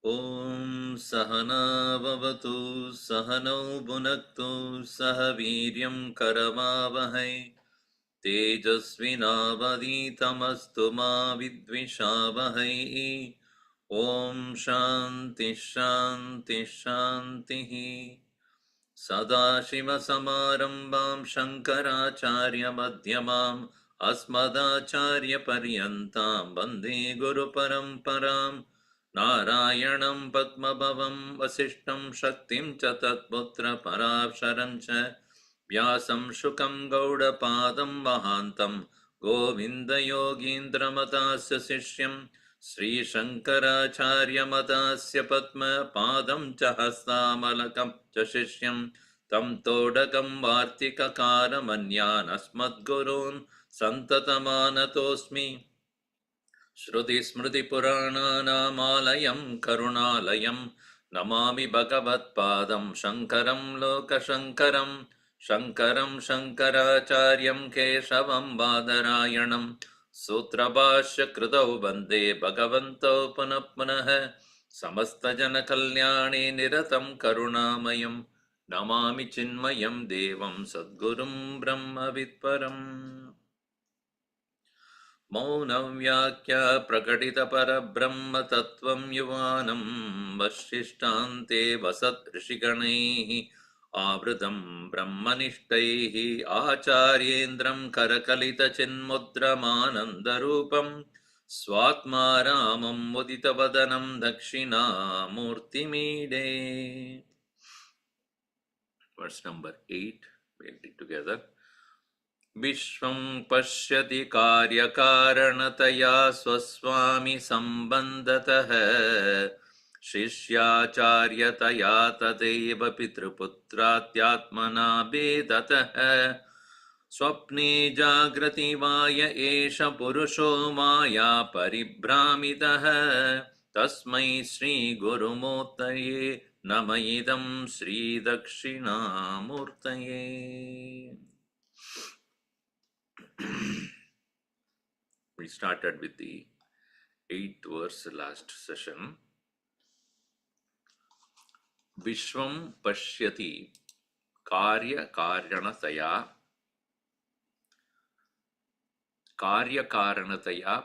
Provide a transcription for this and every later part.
Om Sahana Vavatu Sahano Bhunaktu Sahaviryam Karamavahai Tejasvinavaditamastu ma vidvishavahai. Om Shanti Shanti Shanti. Sadashiva Samarambam Shankaracharya Madhyamam Asmadacharya Paryantam Bande Guru Paramparam Narayanam Padmabhavam Vasishtam Shaktim Chatatputra Parabsharam Cha Vyasam Shukam Gaudapadam Vahantam Govinda Yogindra Matasya Sishyam Sri Shankaracharya Matasya Padma Padam Chahastamalakam Chashishyam Tam Todakam Vartika Manyan Asmat Gurun Santatamanatosmi Shruti Smriti Purana Namalayam Karunalayam Namami Bhagavat Padam Shankaram Loka Shankaram Shankaram Shankaracharyam Keshavam Badarayanam Sutrabhashya Kritau Bande Bhagavanto Punappunaha Samasta Jana Kalyani Niratam Karunamayam Namami Chinmayam Devam Sadgurum Brahma Vidparam Maunam prakatita parabrahma tattvam yuvanam vashishtante vasat rishiganaihi avrutam brahmanishtaihi acharyendram karakalita chinmudramanandarupam swatmaramam muditavadanam Dakshinamoorty. Verse number 8, we'll read together. Vishwam pashyati karyakaranataya swaswami sambandhatah shishyacharya tadeva pitruputrathyatmana bedatah swapne jagrati vaya esha purusho maya paribhramidah tasmai Sri Gurumurtaye Namaidam Sri Dakshinamurtaye. We started with the 8th verse last session. Vishwam pashyati karya karanataya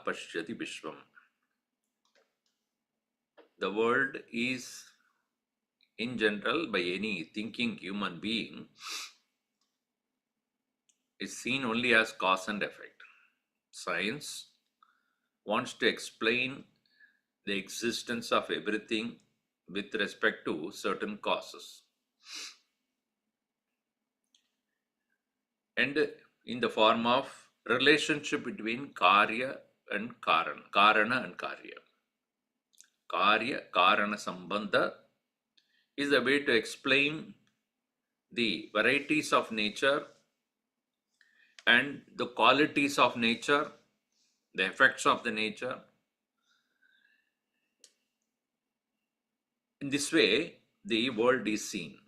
pashyati Vishwam. The world is, in general, by any thinking human being, is seen only as cause and effect. Science wants to explain the existence of everything with respect to certain causes, and in the form of relationship between karya and karana and karya. Karya karana sambandha is a way to explain the varieties of nature and the qualities of nature, the effects of the nature. In this way, the world is seen.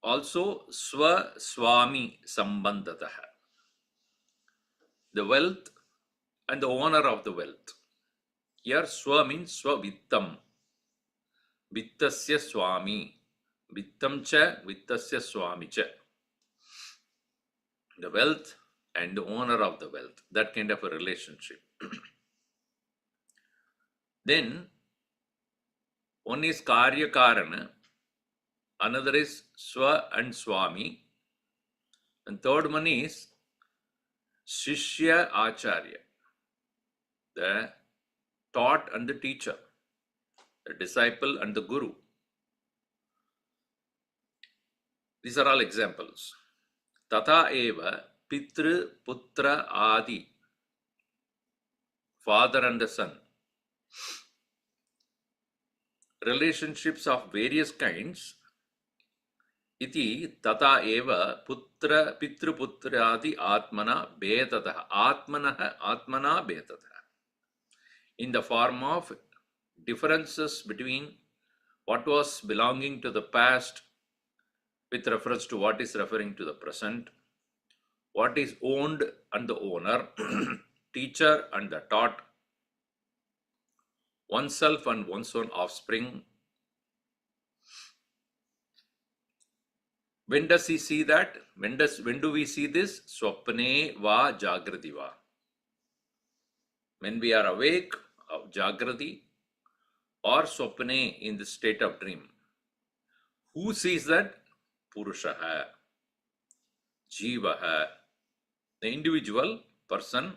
Also, swa swami sambandhatah, the wealth and the owner of the wealth. Here, swa means swavittam, vittasya swami, vittam cha, vittasya swami cha. The wealth and the owner of the wealth, that kind of a relationship. Then, one is karya karana, another is swa and swami. And third one is Shishya Acharya, the taught and the teacher, the disciple and the guru. These are all examples. Tata eva Pitru Putra Adi, father and the son. Relationships of various kinds. Iti tata eva putra pitru putradi atmana betataha. Atmana betataha. In the form of differences between what was belonging to the past with reference to what is referring to the present, what is owned and the owner, teacher and the taught, oneself and one's own offspring. When does he see that? When do we see this? Swapne va jagrati va. When we are awake of jagrati or swapne, in the state of dream. Who sees that? Purushaha, Jivaha, the individual person,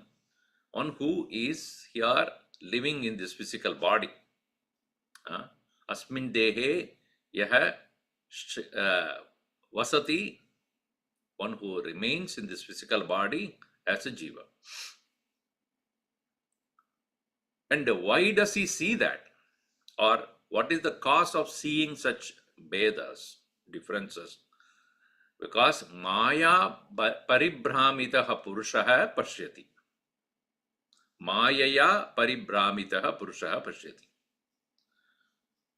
one who is here living in this physical body. Asmin dehe yaha vasati, one who remains in this physical body as a jiva. And why does he see that? Or what is the cause of seeing such Vedas, differences? Because Maya paribhramitaha purushaha pashyati. Mayaya paribhramitaha purushaha pashyati.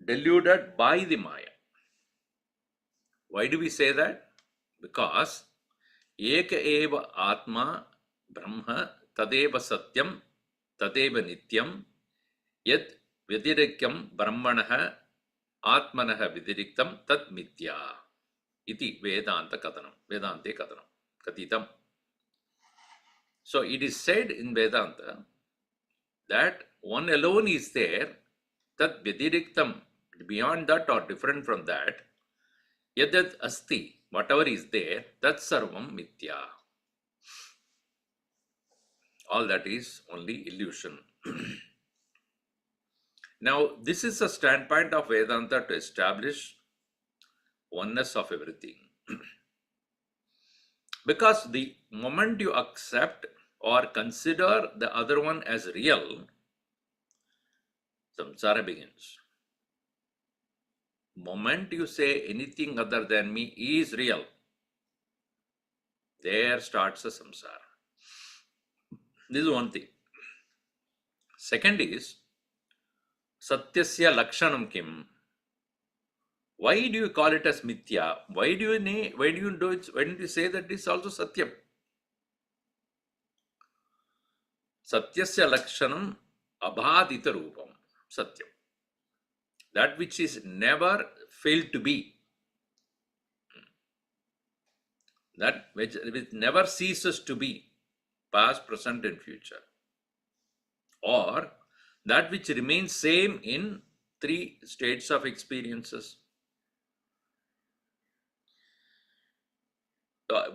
Deluded by the Maya. Why do we say that? Because Eka eva Atma Brahma tadeva satyam tadeva nityam yad Vyadirikyam Brahmanaha Atmanaha Vidiriktam Tat Mithya Iti Vedanta Katanam. Vedante Katanam. Katitam. So it is said in Vedanta that one alone is there, Tat Vidiriktam, beyond that or different from that, Yadat Asti, whatever is there, Tat Sarvam Mithya. All that is only illusion. Now, this is a standpoint of Vedanta to establish oneness of everything. Because the moment you accept or consider the other one as real, samsara begins. Moment you say anything other than me is real, there starts a samsara. This is one thing. Second is, Satyasya Lakshanam Kim. Why do you call it as Mithya? Why do you say that it is also Satyam? Satyasya Lakshanam Abhadita Rupam. Satyam. That which is never failed to be. That which never ceases to be. Past, present and future. Or that which remains same in three states of experiences,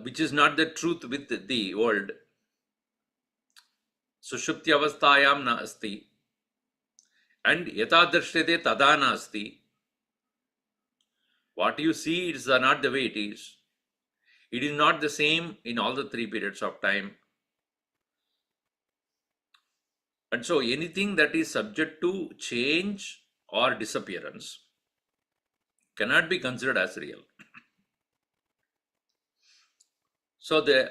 which is not the truth with the world. Sushupti avasthayam na asti, and yata drishyate tada na asti. What you see is not the way it is. It is not the same in all the three periods of time. And so anything that is subject to change or disappearance cannot be considered as real. So the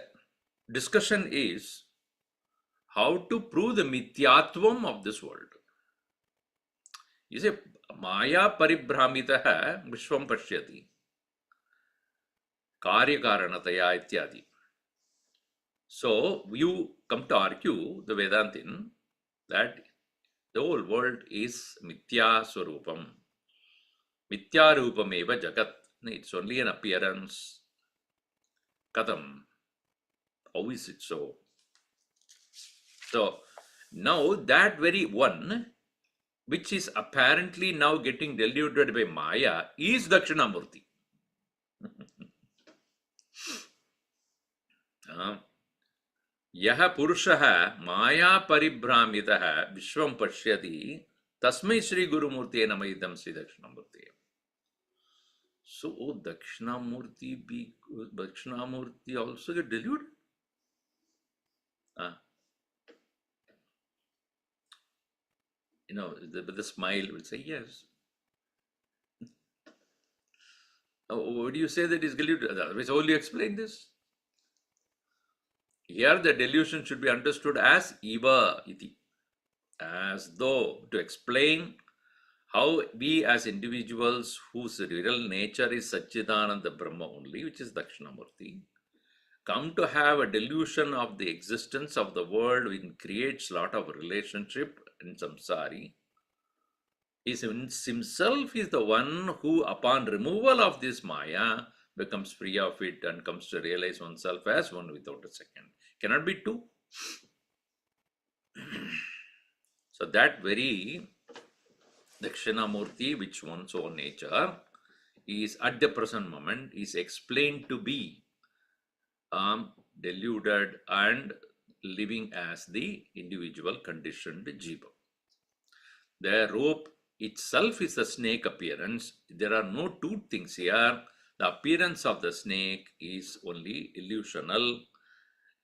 discussion is how to prove the mithyatvam of this world. You say, Maya paribhramitaha vishvam pashyati karya karanataya ityadi. So you come to argue, the Vedantin, that the whole world is mithya swarupam. Mithya rupam eva jagat. It's only an appearance. Katam. How is it so? So now that very one, which is apparently now getting deluded by Maya, is Dakshinamoorty. यः पुरुषः माया परिभ्रामितः विश्वं पश्यति तस्मै श्री गुरुमूर्ते नमः इदं Shri दक्षिणामूर्ते. So Dakshinamurti also get deluded. With a smile will say yes. What do you say that is deluded? Otherwise, how will you explain this? Here the delusion should be understood as iva iti, as though, to explain how we as individuals whose real nature is Satchidananda Brahma only, which is Dakshinamurti, come to have a delusion of the existence of the world which creates a lot of relationship in samsari. Himself is the one who, upon removal of this Maya, becomes free of it and comes to realize oneself as one without a second. Cannot be two. So that very Dakshinamurti, which one's own nature, is at the present moment is explained to be deluded and living as the individual conditioned jiva. The rope itself is the snake appearance. There are no two things here. The appearance of the snake is only illusional,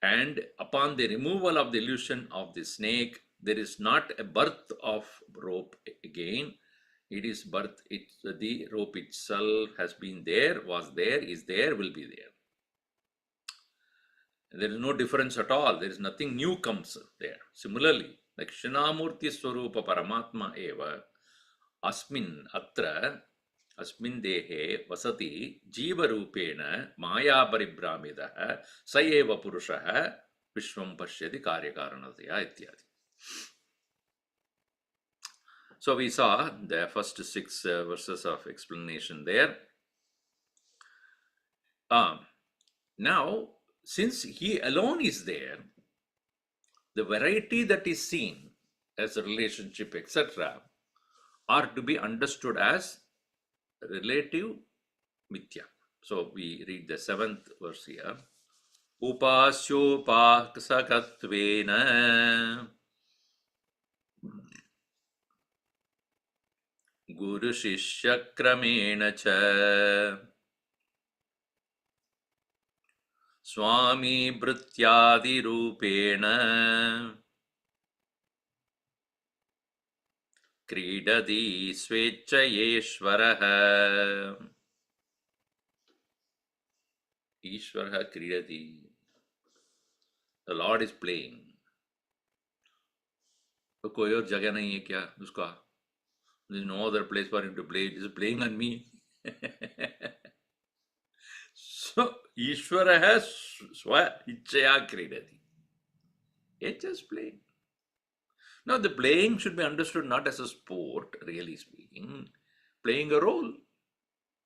and upon the removal of the illusion of the snake, there is not a birth of rope again. It is birth. The rope itself has been there, was there, is there, will be there. There is no difference at all. There is nothing new comes there. Similarly, Dakshinamurti Swarupa Paramatma Eva Asmin Atra Asmin Dehe Vasati Jiva Rupena Maya Paribhramidaha Sayeva Purushaha Vishwam Pashyati Karyakaranatya Ityadi. So we saw the first 6 verses of explanation there. Now, since he alone is there, the variety that is seen as a relationship, etc., are to be understood as relative mithya. So we read the 7th verse here. Upasyopasakatvena Guru Shishya Kramena Cha Swami Bhrityadi Rupena Kridadi Swechayeshwaraha. Ishwaraha Kridadi. The Lord is playing. तो कोई और जगह नहीं है क्या उसका? There is no other place for him to play. It is playing on me. So Ishwaraha Swa Ichaya Kridadi. It's just playing. Now the playing should be understood not as a sport, really speaking, playing a role.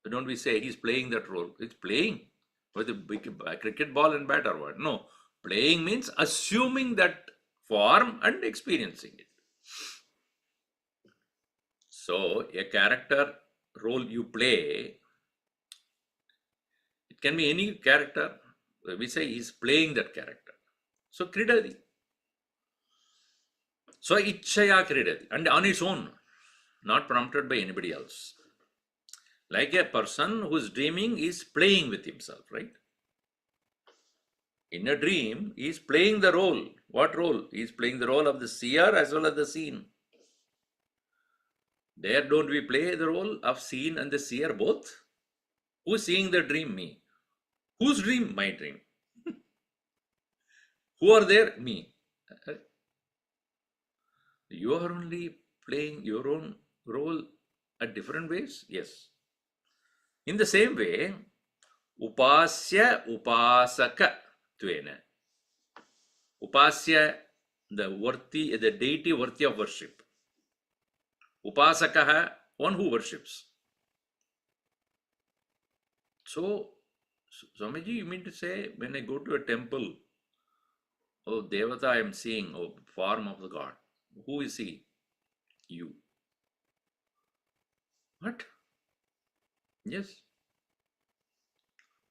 Don't we say he's playing that role? It's playing with a big cricket ball and bat or what? No. Playing means assuming that form and experiencing it. So a character role you play, it can be any character. We say he's playing that character. So Kridadi. So Ichaya Kridadi. And on its own, not prompted by anybody else. Like a person who is dreaming is playing with himself, right? In a dream, he is playing the role. What role? He is playing the role of the seer as well as the seen. There don't we play the role of seen and the seer both? Who's seeing the dream? Me. Whose dream? My dream. Who are there? Me. You are only playing your own role at different ways? Yes. In the same way, Upasya Upasaka Tvena. Upasya, the deity worthy of worship. Upasakaha, one who worships. So, Swamiji, you mean to say when I go to a temple, oh, Devata I am seeing, oh, form of the God. Who is he? You. What? Yes.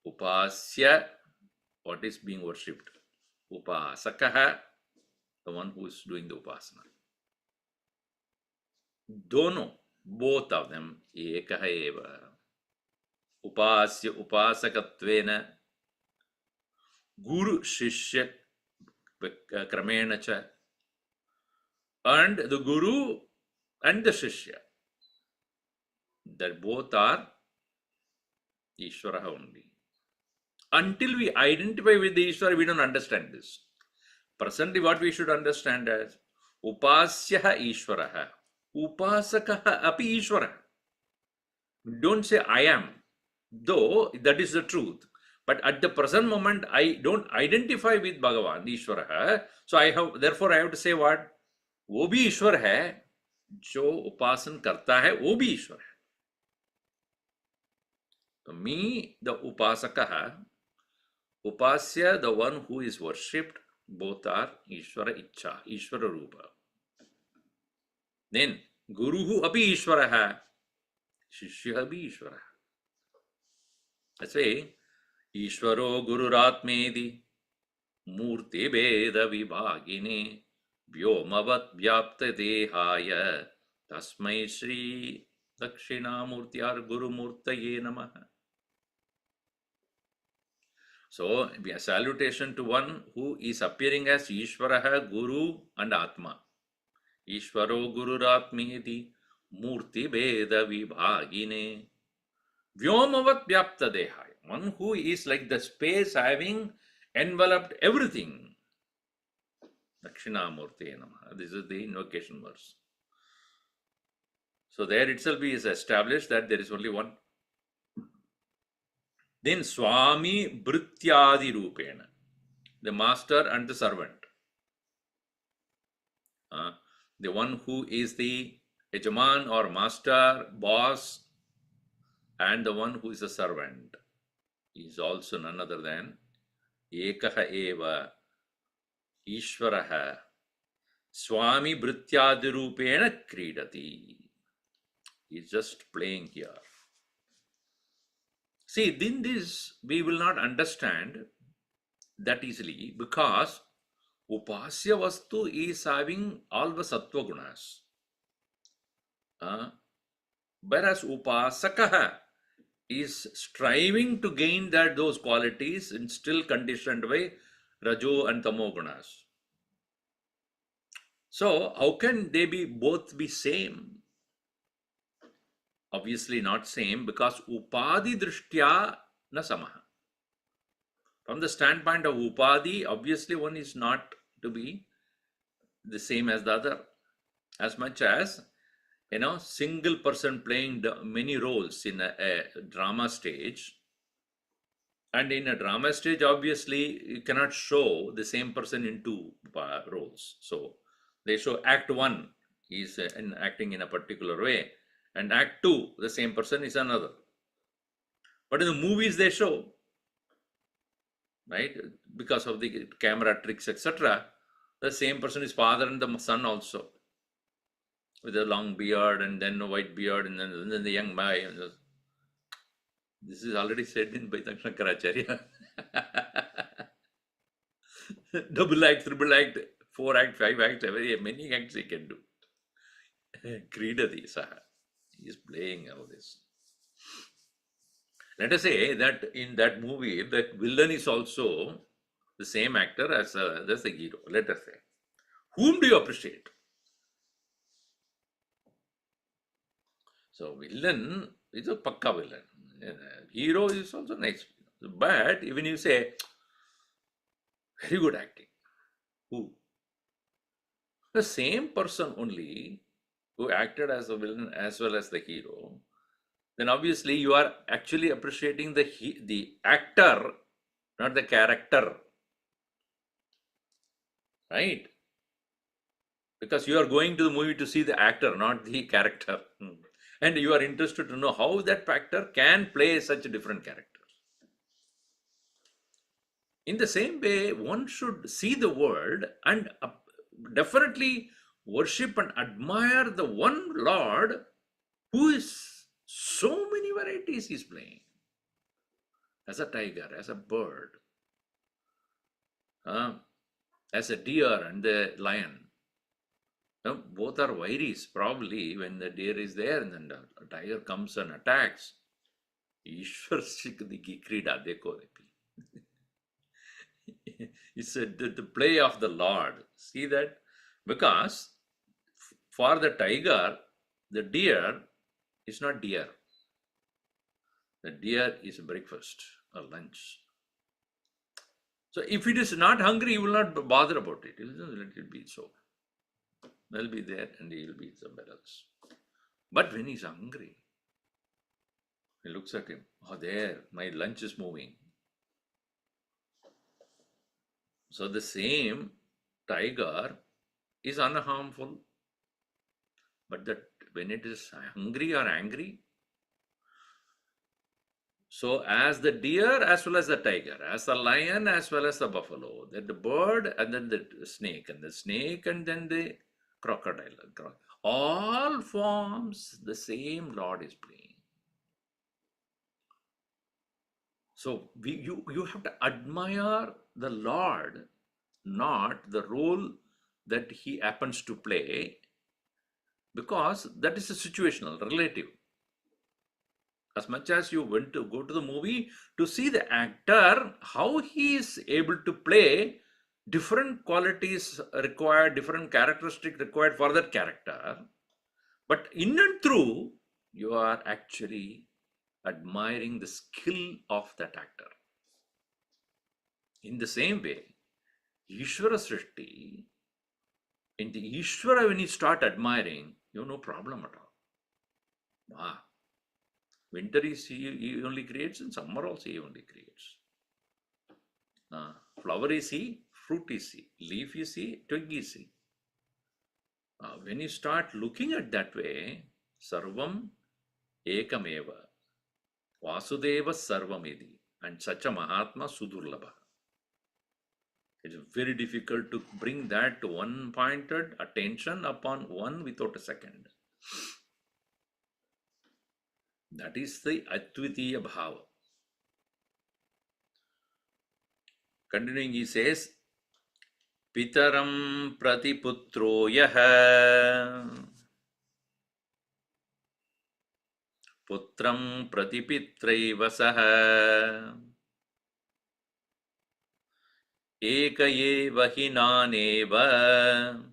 Upasya what is being worshipped? Upasakaha, the one who is doing the upasana. Dono, both of them, ekaha eva. Upasya upasakatvena, guru shishya kramena cha, and the guru and the shishya, that both are Ishvara only. Until we identify with the Ishvara, we don't understand this. Presently, what we should understand as Upasyaha Ishvaraha, Upasakaha api Ishvara. Don't say I am, though that is the truth. But at the present moment, I don't identify with Bhagavan, Ishvara. So therefore I have to say what? वो भी ईश्वर है, जो उपासन करता है वो भी ईश्वर है. So me, the upasaka, upasya, the one who is worshipped, both are Ishvara Ichcha, Ishvara Rupa. Then Guruhu api Ishvaraha, Shishya api Ishvaraha. That's why Ishvaro Gururatmedi Murti Veda Vibhagine Vyomavat Vyapta Dehaya Tasmai Shri Dakshinamoorty or Guru Murtaye Namaha. So, a salutation to one who is appearing as Ishvaraha, Guru and Atma. Ishvaro Gururatmedi Murti Veda Vibhagine Vyomavat Vyapta Dehaya. One who is like the space having enveloped everything. Dakshinamoorty Namaha. This is the invocation verse. So there itself is established that there is only one. Then Swami Bhrityadi Rupena, the master and the servant. The one who is the Yajaman or master, boss, and the one who is a servant is also none other than Ekaha Eva Ishvaraha Swami Bhrityadi Rupena Kridati. He's just playing here. See, in this we will not understand that easily because Upasya Vastu is having all the Sattva Gunas. Whereas Upasakaha is striving to gain those qualities and still conditioned by Rajo and Tamo Gunas. So, how can they both be same? Obviously not same because Upadi Drishtya na Samaha. From the standpoint of Upadi, obviously one is not to be the same as the other. As much as, single person playing many roles in a drama stage. And in a drama stage, obviously, you cannot show the same person in two roles. So they show act one is acting in a particular way. And act two, the same person is another. But in the movies they show, right, because of the camera tricks, etc., the same person is father and the son also, with a long beard and then a white beard and then the young boy. This is already said in by Shankaraacharya. Double act, triple act, 4 act, 5 acts, many acts he can do. Kridati Saha. He is playing all this. Let us say that in that movie, that villain is also the same actor as the hero. Let us say. Whom do you appreciate? So, villain is a pakka villain. Hero is also nice. But even you say, very good acting. Who? The same person only who acted as a villain as well as the hero, then obviously you are actually appreciating the actor, not the character. Right? Because you are going to the movie to see the actor, not the character. And you are interested to know how that actor can play such different characters. In the same way, one should see the world and definitely worship and admire the one Lord who is so many varieties he's playing. As a tiger, as a bird, uh, as a deer and the lion. Both are vairis. Probably when the deer is there and then the tiger comes and attacks. Ishwar Shikdi Krida, Deko. It's the play of the Lord. See that? Because for the tiger, the deer is not deer. The deer is breakfast or lunch. So if it is not hungry, you will not bother about it. You will let it be so. They'll be there and he will be somewhere else. But when he's hungry, he looks at him. Oh, there, my lunch is moving. So the same tiger is unharmful. But that when it is hungry or angry, so as the deer as well as the tiger, as the lion as well as the buffalo, then the bird and then the snake and then the crocodile, all forms the same Lord is playing. So you have to admire the Lord, not the role that he happens to play, because that is a situational, relative. As much as you went to go to the movie to see the actor, how he is able to play different qualities required, different characteristics required for that character. But in and through, you are actually admiring the skill of that actor. In the same way, Ishvara Srishti, in the Ishvara, when you start admiring, you have no problem at all. Wow. Winter is he only creates, and summer also he only creates. Flower is he, fruit is he, leaf is he, twig is he. When you start looking at that way, Sarvam Ekameva, Vasudeva Sarvamedi, and such a Mahatma Sudurlabha. It's very difficult to bring that to one-pointed attention upon one without a second. That is the Advitiya Bhava. Continuing, he says, Pitaram Pratiputro Yaha Putram Pratipitraiva Saha Eka Eva Hinaneva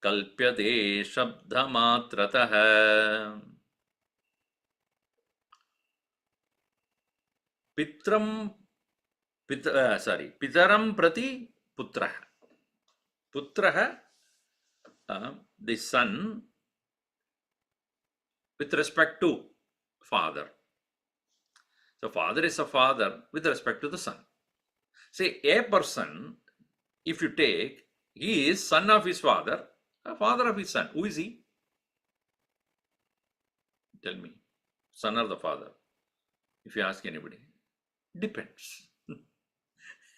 Kalpyate Shabdhamatrataha Pitaram Prati Putraha. Putraha, the son, with respect to father. So father is a father with respect to the son. Say a person, if you take, he is son of his father, a father of his son. Who is he? Tell me. Son or the father? If you ask anybody. Depends.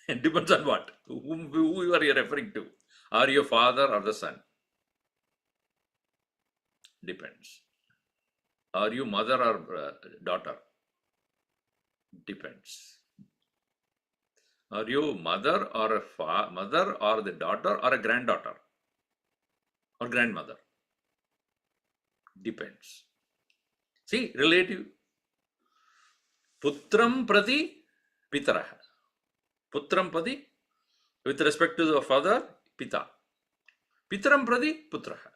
It depends on what? Who are you referring to? Are you father or the son? Depends. Are you mother or daughter? Depends. Are you mother or mother or the daughter or a granddaughter or grandmother? Depends. See, relative. Putram prati pitaraha. Putram prati, with respect to the father, pita. Pitaram prati putraha.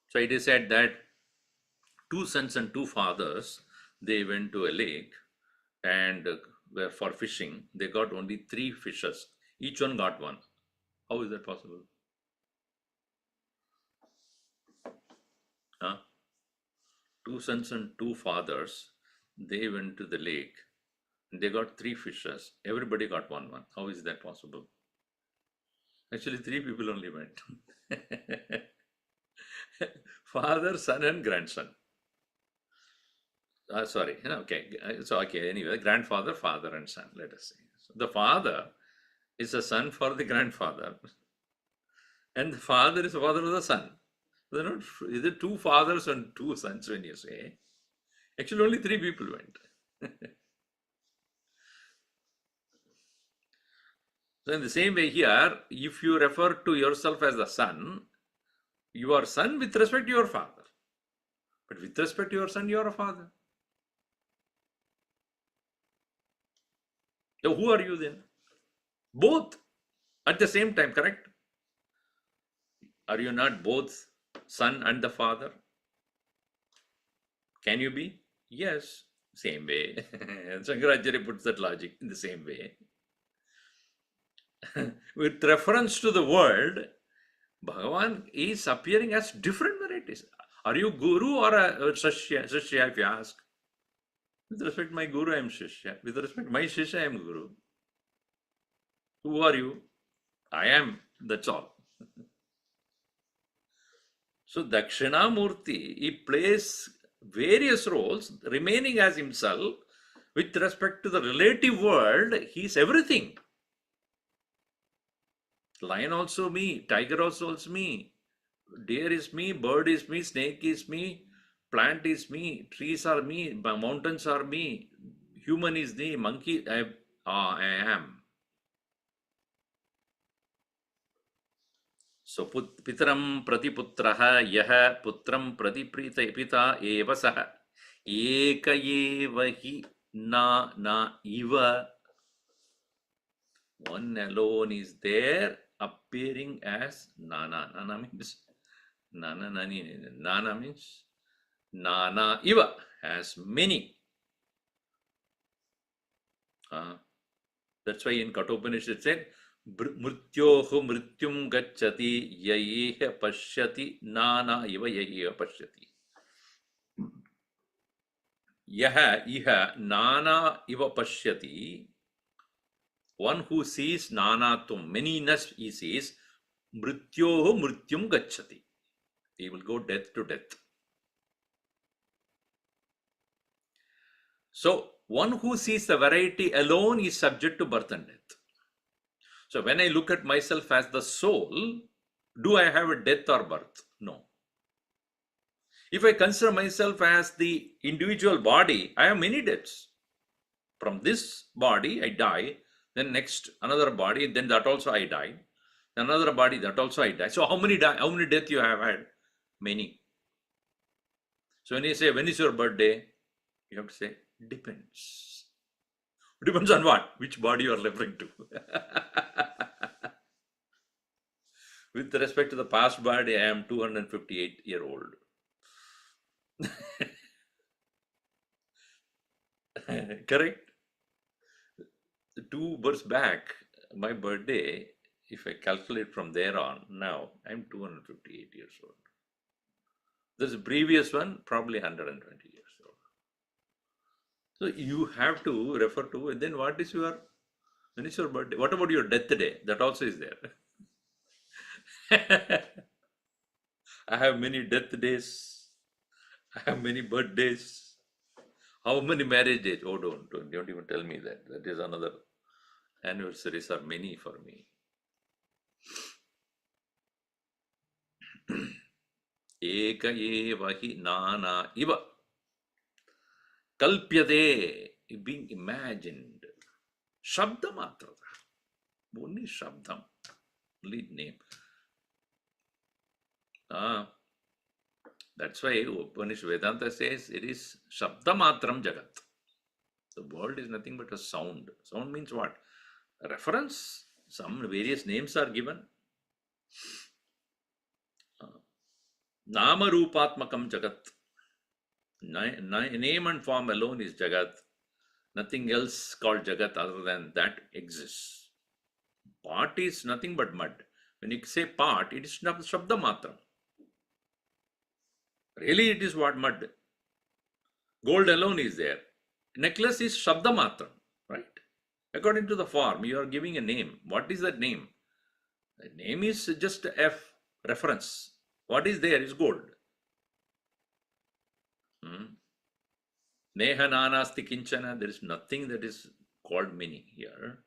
So it is said that two sons and two fathers, they went to a lake and were for fishing. They got only 3 fishes. Each one got one. How is that possible? Huh? 2 sons and 2 fathers, they went to the lake. They got 3 fishes. Everybody got one. How is that possible? Actually, 3 people only went. Father, son, and grandson. Sorry. Okay. So, okay. Anyway, grandfather, father, and son. Let us say. So the father is a son for the grandfather, and the father is the father of the son. They're not. Is it 2 fathers and 2 sons when you say? Actually, only 3 people went. So in the same way here, if you refer to yourself as the son, you are son with respect to your father. But with respect to your son, you are a father. So who are you then? Both at the same time, correct? Are you not both son and the father? Can you be? Yes. Same way. Shankaracharya puts that logic in the same way. With reference to the world, Bhagavan is appearing as different varieties. Are you guru or a shishya? Shishya, if you ask. With respect to my guru, I am shishya. With respect to my shishya, I am guru. Who are you? I am. That's all. So Dakshinamurti, he plays various roles, remaining as himself. With respect to the relative world, he is everything. Lion also me, tiger also is me, deer is me, bird is me, snake is me, plant is me, trees are me, mountains are me, human is me, monkey, I am. So pitram pratiputraha yaha putram pratiprita pita eva saha eka eva hi na iva. One alone is there appearing as Nana. Nana means Nana Nani. Nana means Nana Iva, as many. That's why in Kathopanishad it said, Mrityoho Mrityum Gacchati Yayeha Pashyati Nana Iva Yayeha Pashyati. Yaha Iha Nana Iva Pashyati. One who sees Nanatum, manyness he sees, Mrityoho Mrityum Gacchati. He will go death to death. So, one who sees the variety alone is subject to birth and death. So, when I look at myself as the soul, do I have a death or birth? No. If I consider myself as the individual body, I have many deaths. From this body, I die. Then next, another body, then that also I die. Another body, that also I die. So, how many deaths you have had? Many. So, when you say, when is your birthday? You have to say, depends. Depends on what? Which body you are referring to. With respect to the past body, I am 258-year-old. Correct? 2 births back, my birthday, if I calculate from there on, now I'm 258 years old. This previous one, probably 120 years old. So you have to refer to, and then when is your birthday? What about your death day? That also is there. I have many death days. I have many birthdays. How many marriage days? Oh, don't even tell me that. That is another. Anniversaries are many for me. Eka eva hi nana iva. Kalpyate, being imagined. Shabda matra. Only Shabdam. Lead name. That's why Upanishad Vedanta says it is Shabda matram jagat. The world is nothing but a sound. Sound means what? A reference. Some various names are given. Nama Rupatmakam Jagat. Name and form alone is Jagat. Nothing else called Jagat other than that exists. Pot is nothing but mud. When you say pot, it is Shabda Matram. Really, it is what? Mud. Gold alone is there. Necklace is Shabda Matram, right? According to the form, you are giving a name. What is that name? The name is just a reference. What is there is gold. Neha nanasti kinchana. There is nothing that is called many here.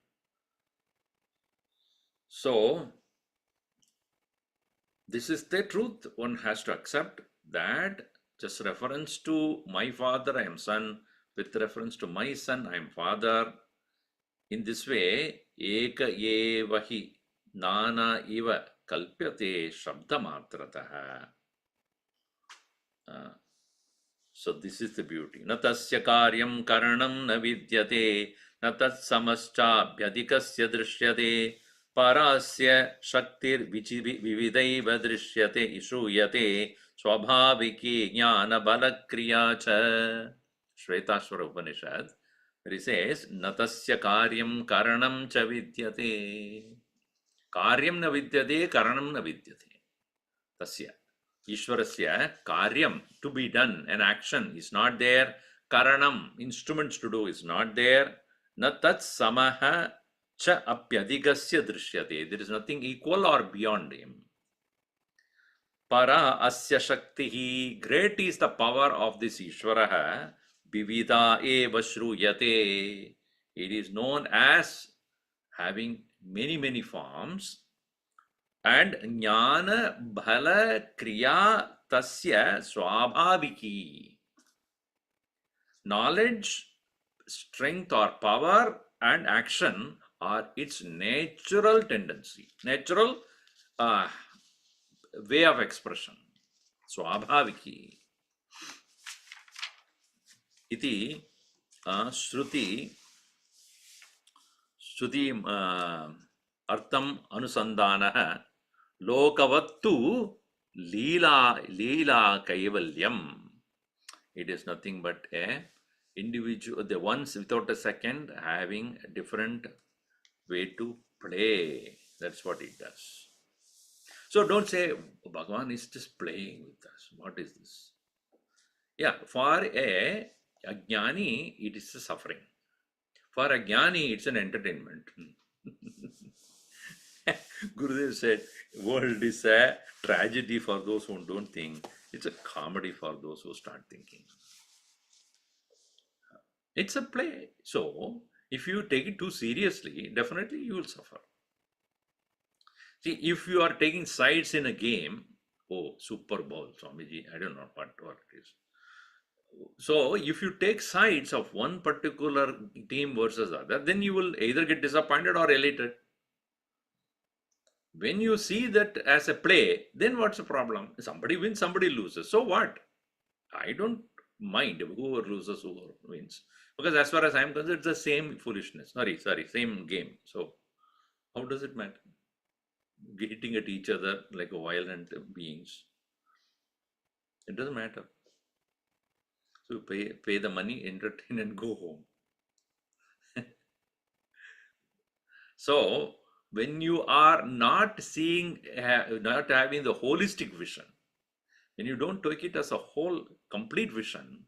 So, this is the truth. One has to accept that just reference to my father, I am son. With reference to my son, I am father. In this way, एक एव हि नाना इव कल्प्यते शब्दमात्रतः. So this is the beauty. Na tasya karyam karanam na vidyate, na tat samaschabhyadikasya drishyate, parasya shaktir vividaiva drishyate ishuyate, swabhaviki jnana balakriya cha. Shvetashvara Upanishad, where he says, na tasya karyam karanam cha vidyate. Karyam na vidyate, karanam na vidyate. Tasya. Ishwarasya karyam, to be done, an action is not there. Karanam, instruments to do, is not there. Na tat samaha cha apyadigasya drishyate. There is nothing equal or beyond him. Para asya shaktihi, great is the power of this Ishvaraha. Vivida eva shruyate. It is known as having many, many forms. And jnana bhala kriya tasya swabhaviki. Knowledge, strength or power and action are its natural tendency, natural way of expression. Swabhaviki. Iti shruti artham anusandhanah lokavattu leela kaivalyam. It is nothing but a individual, the ones without a second having a different way to play. That's what it does. So don't say Bhagavan is just playing with us. What is this? Yeah, for a jnani, it is a suffering. For a jnani, it's an entertainment. Gurudev said, world is a tragedy for those who don't think. It's a comedy for those who start thinking. It's a play. So, if you take it too seriously, definitely you will suffer. See, if you are taking sides in a game, oh, Super Bowl, Swamiji, I don't know what it is. So, if you take sides of one particular team versus the other, then you will either get disappointed or elated. When you see that as a play, then what's the problem? Somebody wins, somebody loses. So what? I don't mind whoever loses, whoever wins. Because as far as I'm concerned, it's the same foolishness. Sorry, same game. So how does it matter? Hitting at each other like violent beings. It doesn't matter. So pay the money, entertain and go home. So when you are not seeing, not having the holistic vision, when you don't take it as a whole, complete vision,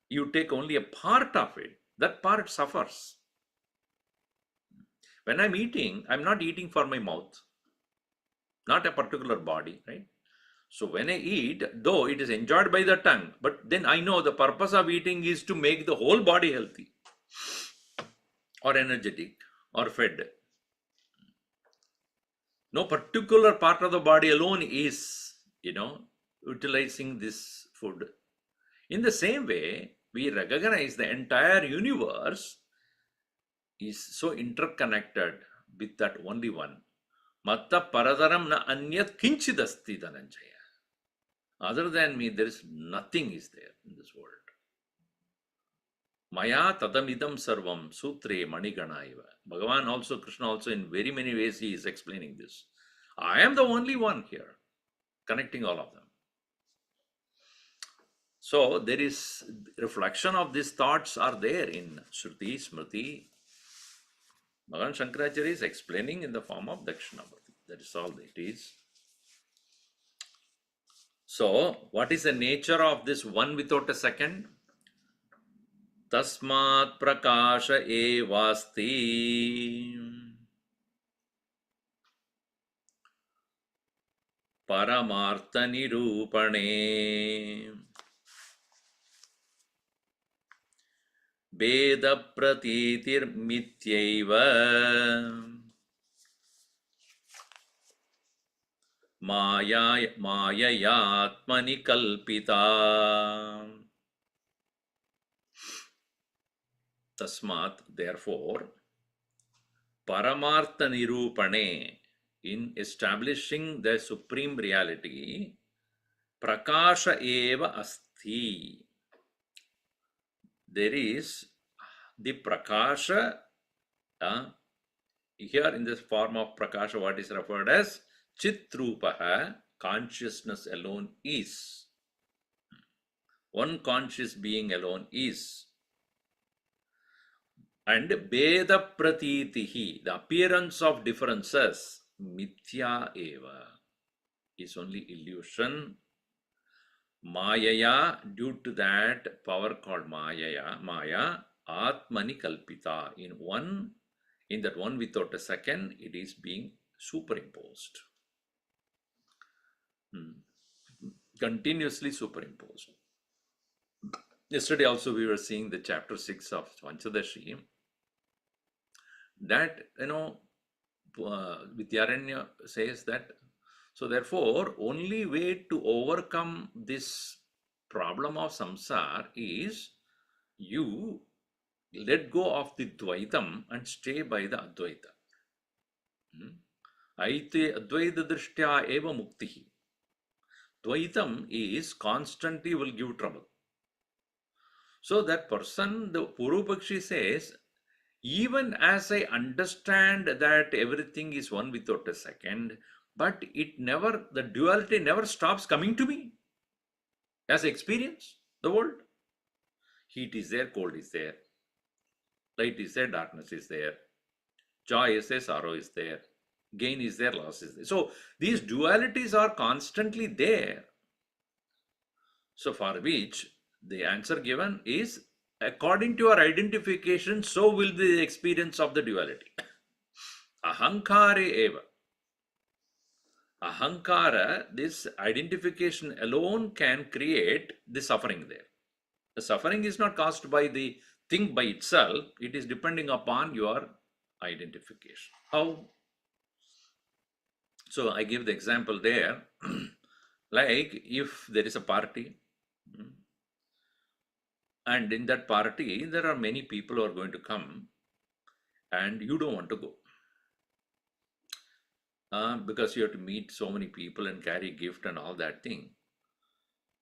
you take only a part of it, that part suffers. When I'm eating, I'm not eating for my mouth, not a particular body, right? So when I eat, though it is enjoyed by the tongue, but then I know the purpose of eating is to make the whole body healthy or energetic or fed. No particular part of the body alone is, utilizing this food. In the same way, we recognize the entire universe is so interconnected with that only one. Matta paradaram na anyat kinchidasti dhananjaya. Other than me, there is nothing is there in this world. Maya tadamidam sarvam sutre manigana iva. Bhagavan also, Krishna also, in very many ways he is explaining this. I am the only one here, connecting all of them. So there is reflection of these thoughts are there in Shruti, Smriti. Bhagavan Shankaracharya is explaining in the form of Dakshinamoorty. That is all it is. So, what is the nature of this one without a second? Tasmat prakasha evasti paramartha nirupane veda pratitir mityaiva Mayayatmani kalpita. Tasmat, therefore, Paramartha Nirupane, in establishing the supreme reality, Prakasha eva asti. There is the Prakasha, here in this form of Prakasha, what is referred as Chitrupaha, consciousness alone is. One conscious being alone is. And Beda Pratitihi, the appearance of differences, Mithya eva, is only illusion. Mayaya, due to that power called Maya, Atmani Kalpita. In that one without a second, it is being superimposed. Continuously superimposed. Yesterday also we were seeing the chapter 6 of Vanchadashi, that, Vidyaranya says that, so therefore, only way to overcome this problem of samsara is you let go of the Dvaitam and stay by the Advaita. Aite Advaita Drishtya eva muktihi. Dvaitam is constantly will give trouble. So that person, the Purupakshi says, even as I understand that everything is one without a second, but the duality never stops coming to me as I experience the world. Heat is there, cold is there. Light is there, darkness is there. Joy is there, sorrow is there. Gain is there, loss is there. So these dualities are constantly there. So for which the answer given is, according to your identification, so will be the experience of the duality. Ahankare eva. Ahankara, this identification alone can create the suffering there. The suffering is not caused by the thing by itself, it is depending upon your identification. How? So I give the example there, like if there is a party, and in that party there are many people who are going to come, and you don't want to go. Because you have to meet so many people and carry gift and all that thing,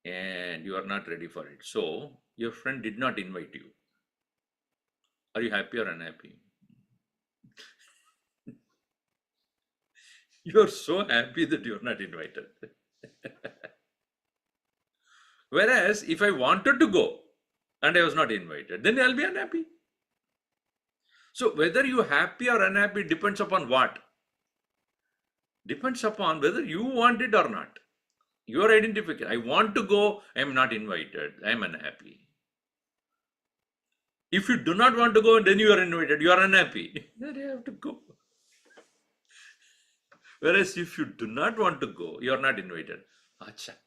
and you are not ready for it. So your friend did not invite you. Are you happy or unhappy? You are so happy that you are not invited. Whereas if I wanted to go and I was not invited, then I'll be unhappy. So whether you are happy or unhappy depends upon what? Depends upon whether you want it or not. Your identification. I want to go, I am not invited, I am unhappy. If you do not want to go and then you are invited, you are unhappy. Then you have to go. Whereas if you do not want to go, you are not invited. Acha,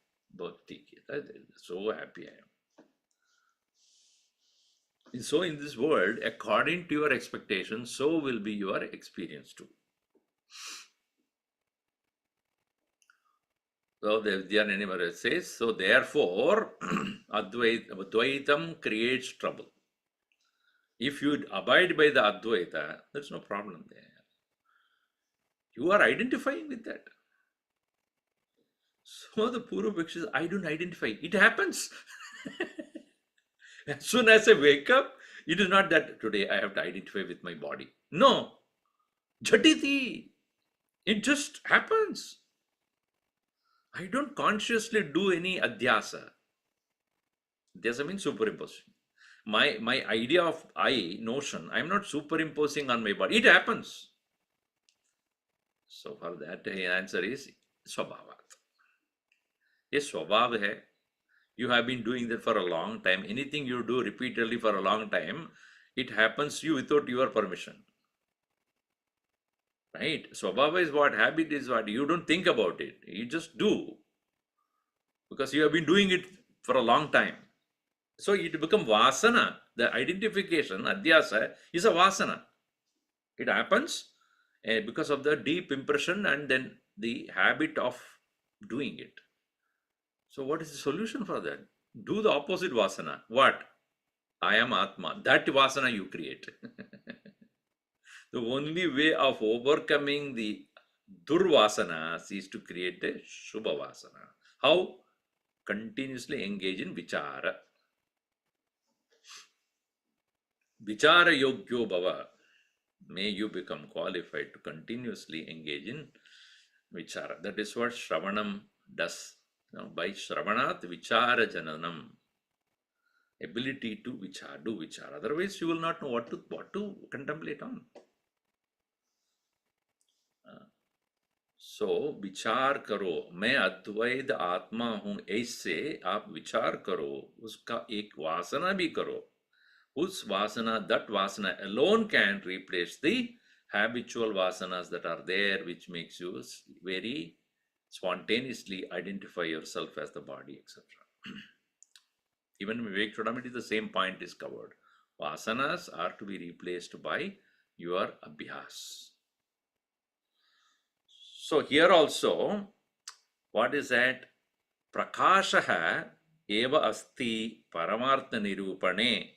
so happy I am. So in this world, according to your expectations, so will be your experience too. So the Vidyananimara says, so therefore, Advaitam creates trouble. If you abide by the Advaita, there's no problem there. You are identifying with that. So the Purupakshi says, I don't identify. It happens. As soon as I wake up, it is not that today I have to identify with my body. No. Jhatiti. It just happens. I don't consciously do any adhyasa. Adhyasa means superimposition. My idea of I, notion, I'm not superimposing on my body. It happens. So for that, the answer is Swabhavat. Yes, Swabhav hai. You have been doing that for a long time. Anything you do repeatedly for a long time, it happens to you without your permission. Right? Swabhava is what? Habit is what? You don't think about it. You just do. Because you have been doing it for a long time. So it becomes vasana. The identification, adhyasa, is a vasana. It happens because of the deep impression and then the habit of doing it. So what is the solution for that? Do the opposite vasana. What? I am Atma. That vasana you create. The only way of overcoming the durvasanas is to create a shubhavasana. How? Continuously engage in vichara. Vichara yogyo bhava. May you become qualified to continuously engage in vichara. That is what Shravanam does. By Shravanat vichara jananam. Ability to vichara, do vichara. Otherwise, you will not know what to contemplate on. सो विचार करो, मैं अद्वैत आत्मा हूं, ऐसे आप विचार करो, उसका एक वासना भी करो. उस वासना, that vasana alone can replace the habitual vasanas that are there, which makes you very spontaneously identify yourself as the body, etc. Even in Vivek Chodamati, the same point is covered. Vasanas are to be replaced by your abhyas. So here also, what is that? Prakashaha eva asti paramartha nirupane.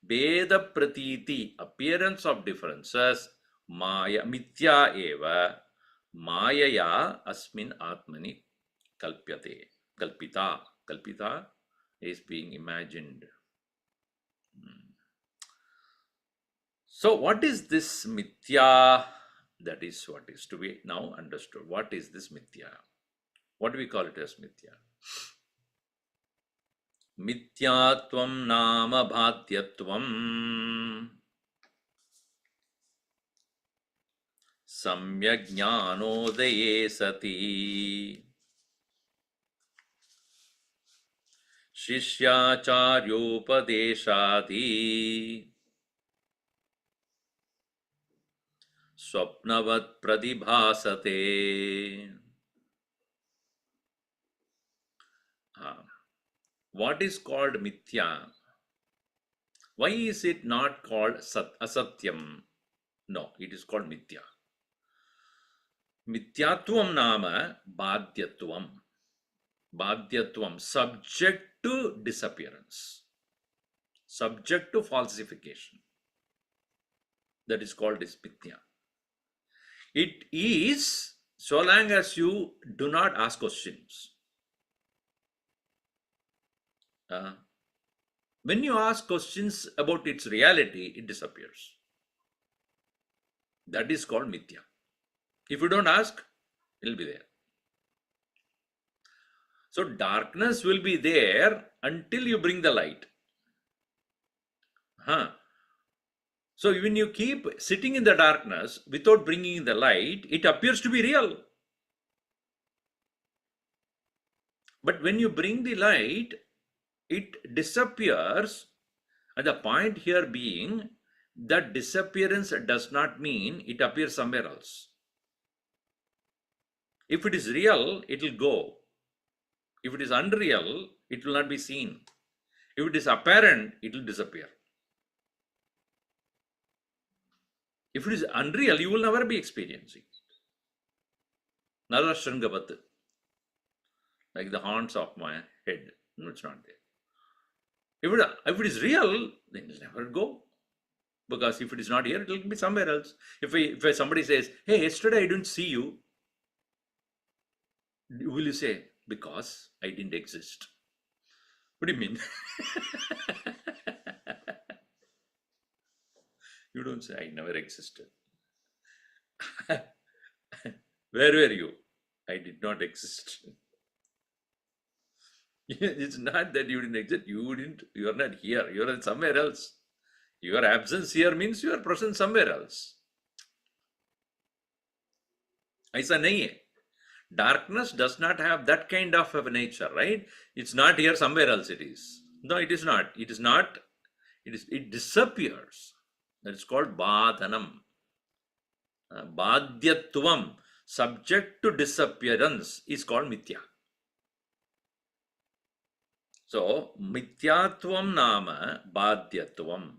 Veda pratiti, appearance of differences, maya mithya eva, mayaya asmin atmani kalpyate. Kalpita. Kalpita is being imagined. So what is this mithya? That is what is to be now understood. What is this mithya? What do we call it as mithya? Mithyatvam nama bhatyatvam samyak jnanodaye sati shishyacharyopadeshadi swapnavat pradibhasate. What is called mithya? Why is it not called asatyam? No, it is called mithya. Mithyatvam nama badhyatvam. Badhyatvam, subject to disappearance, subject to falsification. That is called mithya. It is so long as you do not ask questions. When you ask questions about its reality, it disappears. That is called mithya. If you don't ask, it will be there. So darkness will be there until you bring the light. So when you keep sitting in the darkness without bringing in the light, it appears to be real. But when you bring the light, it disappears. And the point here being that disappearance does not mean it appears somewhere else. If it is real, it will go. If it is unreal, it will not be seen. If it is apparent, it will disappear. If it is unreal, you will never be experiencing. Narashangavat, like the horns of my head. No, it's not there. If it is real, then it will never go. Because if it is not here, it will be somewhere else. If somebody says, hey, yesterday I didn't see you, will you say, because I didn't exist? What do you mean? You don't say, I never existed. Where were you? I did not exist. It's not that you didn't exist. You are not here. You are somewhere else. Your absence here means you are present somewhere else. Aisa nahi hai. Darkness does not have that kind of a nature, right? It's not here, somewhere else it is. No, it is not. It is not. It disappears. That is called badhanam. Badhyatvam, subject to disappearance, is called mithya. So, mithyatvam nama badhyatvam.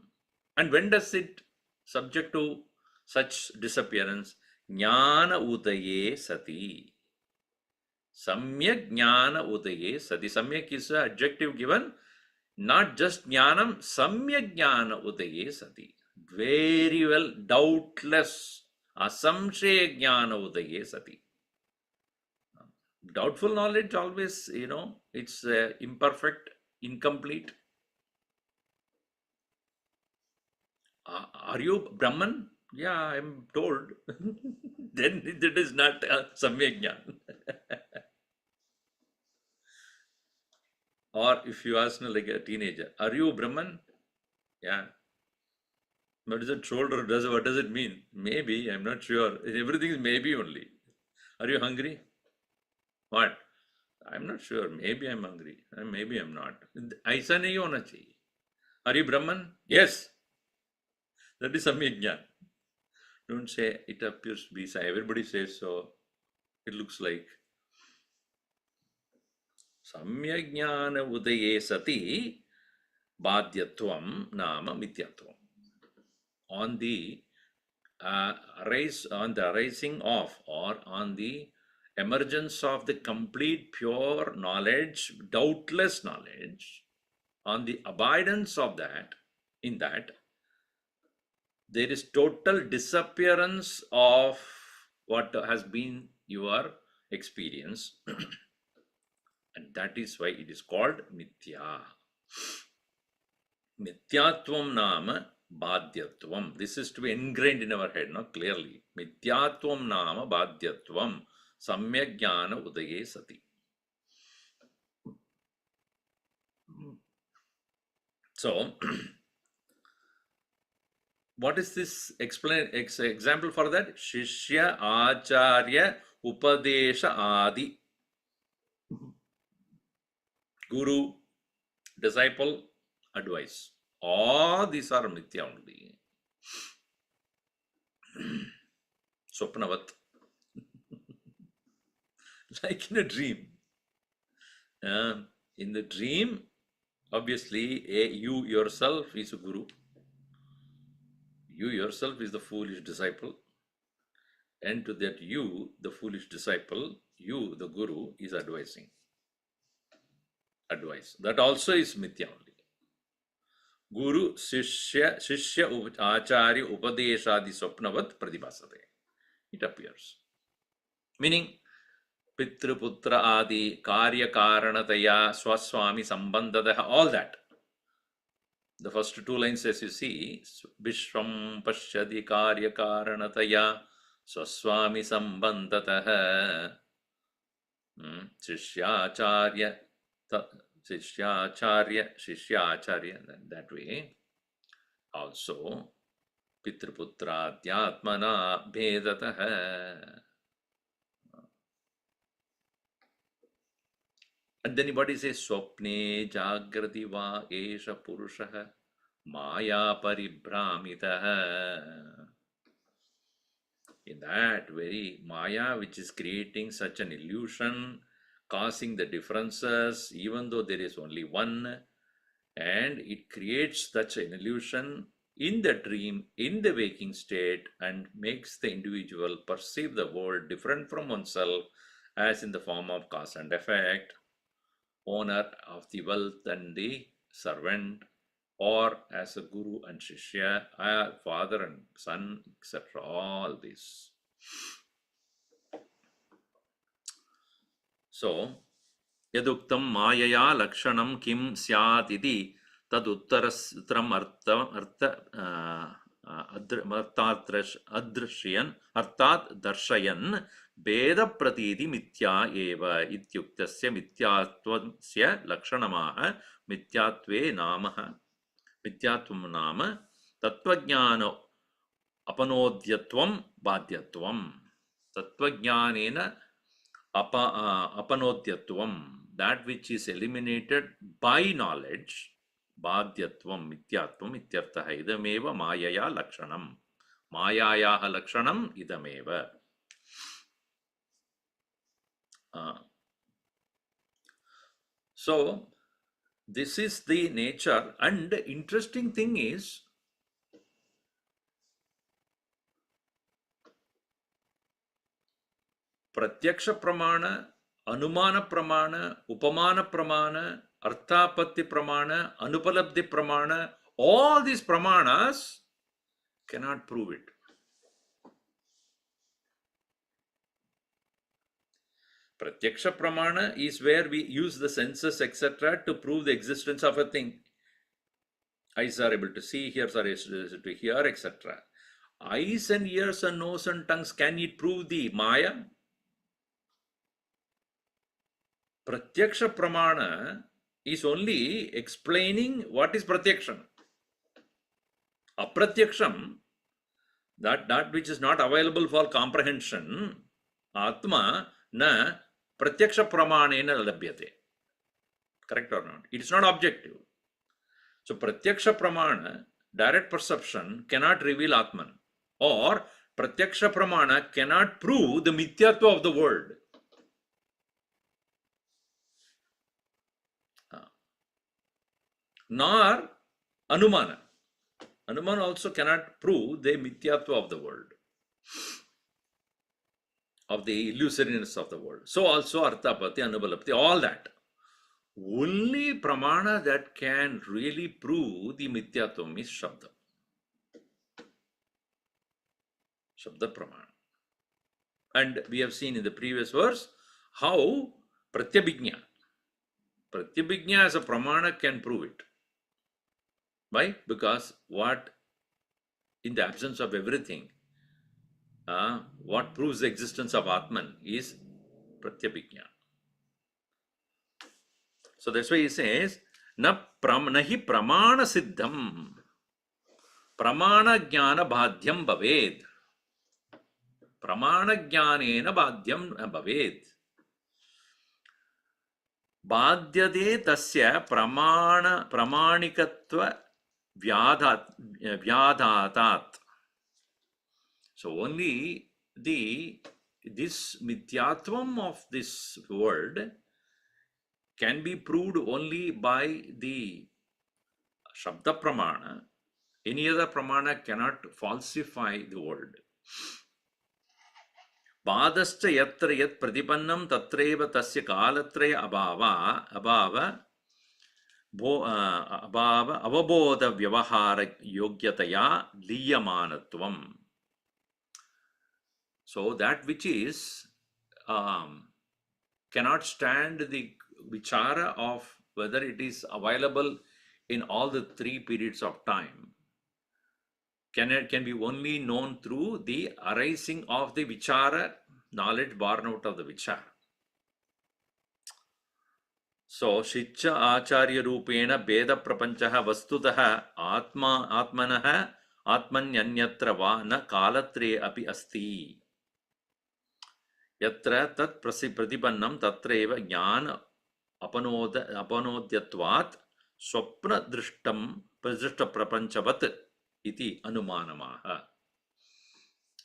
And when does it subject to such disappearance? Jnana udaye sati. Samyak jnana udaye sati. Samyak is an adjective given, not just jnanam, samyak jnana udaye sati. Very well, doubtless. Asamshaya jnana udaye sati. Doubtful knowledge always, it's imperfect, incomplete. Are you Brahman? Yeah, I'm told. Then it is not Samyak Jnana. Or if you ask me like a teenager, are you Brahman? Yeah. What is it told or what does it mean? Maybe, I'm not sure. Everything is maybe only. Are you hungry? What? I'm not sure. Maybe I'm hungry. Maybe I'm not. ऐसा नहीं होना चाहिए. Are you Brahman? Yes. That is Samyak Jnana. Don't say it appears to be so. Everybody says so. It looks like. Samyak Jnana udaye sati badhyatvam nama mityatvam. On the arising of, or on the emergence of the complete pure knowledge, doubtless knowledge, on the abidance of that, in that, there is total disappearance of what has been your experience. And that is why it is called mithya. Mithyatvam nama badhyatvam. This is to be ingrained in our head, clearly. Mithyatvam nama badhyatvam samyak jnana udaye sati. So, what is this example for that? Shishya, Acharya, Upadesha, Adi. Guru, disciple, advice. All these are mithya only. Swapnavat. Like in a dream. In the dream, obviously, you yourself is a guru. You yourself is the foolish disciple. And to that you, the foolish disciple, you, the guru, is advising. Advice. That also is mithya only. Guru, Shishya, Acharya, Upadeshadi, Swapnavat, Pradibhasate. It appears. Meaning, Pitra, Putra, Adi, Karya, Karanataya, Swaswami, Sambandadaha, all that. The first two lines, as you see, Vishwam Pashyadi Karya Karanataya, Swaswami Sambandataha, Shishyacharya, Shishyacharya, that way. Also, Pitraputra Dhyatmana Bhedataha. And then what is a Swapne Jagrati Va Esha Purushaha Maya Paribhramitaha. In that very Maya, which is creating such an illusion, causing the differences, even though there is only one, and it creates such an illusion in the dream, in the waking state, and makes the individual perceive the world different from oneself, as in the form of cause and effect, owner of the wealth and the servant, or as a guru and shishya, father and son, etc. All this. So, yaduktam mayaya lakshanam kim syat iti taduttaram artat darshayan Veda pratiti mithya eva ityuktasya mithyattvasya lakshanamaha mithyatve namaha mithyatvam nama tattvajnana apanodhyatvam badhyatvam tattvajnanena apanodhyatvam, that which is eliminated by knowledge, badhyatvam mithyatvam ityarthaha idameva mayaya lakshanam mayayaha lakshanam idameva. So, this is the nature, and the interesting thing is, Pratyaksha Pramana, Anumana Pramana, Upamana Pramana, Arthapatti Pramana, Anupalabdhi Pramana, all these Pramanas cannot prove it. Pratyaksha pramana is where we use the senses, etc., to prove the existence of a thing. Eyes are able to see, ears are able to hear, etc. Eyes and ears and nose and tongues, can it prove the Maya? Pratyaksha pramana is only explaining what is pratyaksham. Apratyaksham, that which is not available for comprehension, Atma na pratyaksha pramanena labhyate. Correct or not? It is not objective. So pratyaksha pramana, direct perception, cannot reveal Atman. Or pratyaksha pramana cannot prove the mithyatva of the world. Nor anumana. Anumana also cannot prove the mithyatva of the world, of the illusoriness of the world. So also arthapati, anubalapati, all that. Only pramana that can really prove the mithyatvam is Shabda. Shabda pramana. And we have seen in the previous verse how pratyabhijna as a pramana can prove it. Why? Because what, in the absence of everything, what proves the existence of Atman is pratyabhijna. So that's why he says, nahi pramana siddham, pramana jnana bhadyam bhaved. Pramana jnanena bhadyam bhaved. Bhadyade tasya pramanikatva vyadhatat. So only this mithyatvam of this world can be proved only by the Shabda pramana. Any other pramana cannot falsify the world. Badascha yatra yat pratipannam tatreva tasya kalatraya abhava avabodha vyavahara yogyataya liyamanatvam. So that which is cannot stand the vichara of whether it is available in all the three periods of time can be only known through the arising of the vichara, knowledge born out of the vichara. So shicha acharya rupena beda prapanchaha vastutaha atmanaha atmanyanyatra va na kalatre api asti. Yatra tat pratipannam tatreva jnana apanodyatvat swapna drishtam prajishta prapanchavat iti anumanamaha.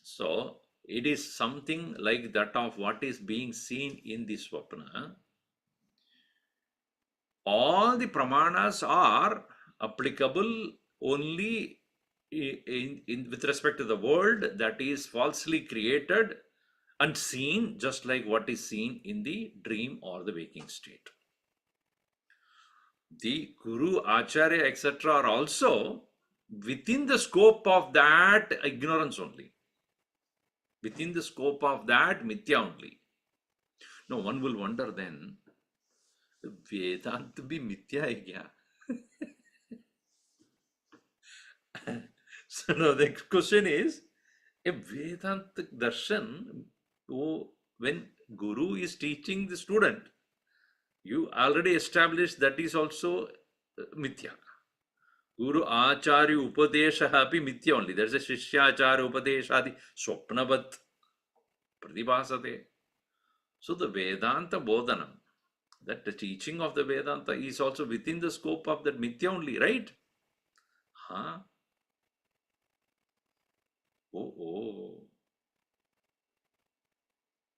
So it is something like that of what is being seen in the swapna. All the pramanas are applicable only with respect to the world that is falsely created and seen, just like what is seen in the dream or the waking state. The Guru, Acharya, etc. are also within the scope of that ignorance only. Within the scope of that mithya only. Now one will wonder then, Vedanta bhi mithya hai kya? So now the question is, a Vedanta darshan, when Guru is teaching the student, you already established that is also mithya. Guru acharya upadesha api mithya only. There is a shishya acharya upadesha adi swapnavat pratibhasate. So the Vedanta bodhanam, that the teaching of the Vedanta is also within the scope of that mithya only, right? Huh? Oh.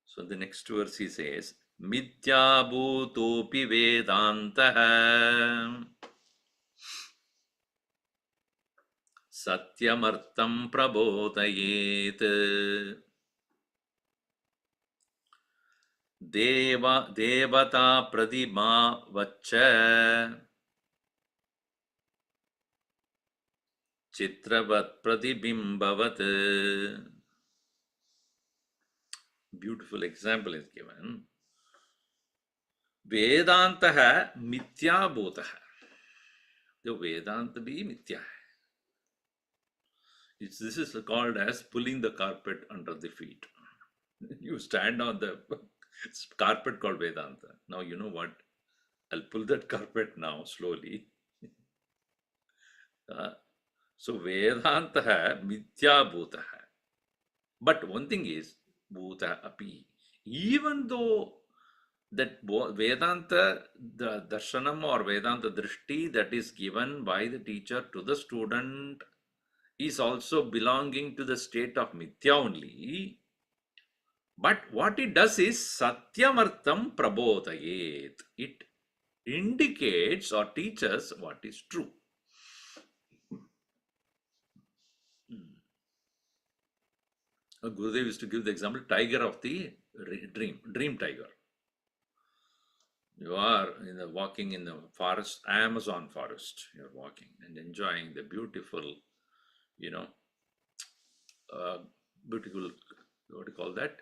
So the next verse he says, Mithya bhutopi Vedantaha Satyamartam prabodhayet Devata pradima vacha Chitravat pratibimbavat. Beautiful example is given. वेदांत है मिथ्याभूत है. जो वेदांत भी मिथ्या है. This is called as pulling the carpet under the feet. You stand on the carpet called Vedanta. Now you know what? I'll pull that carpet now slowly. So Vedanta hai mithya bhuta hai. But one thing is bhuta api. Even though that Vedanta, the darshanam or Vedanta drishti that is given by the teacher to the student is also belonging to the state of mithya only. But what it does is satyamartham prabodhayet. It indicates or teaches what is true. Gurudev used to give the example tiger of the dream tiger. You are walking in the forest, Amazon forest. You're walking and enjoying the beautiful, beautiful, what do you call that?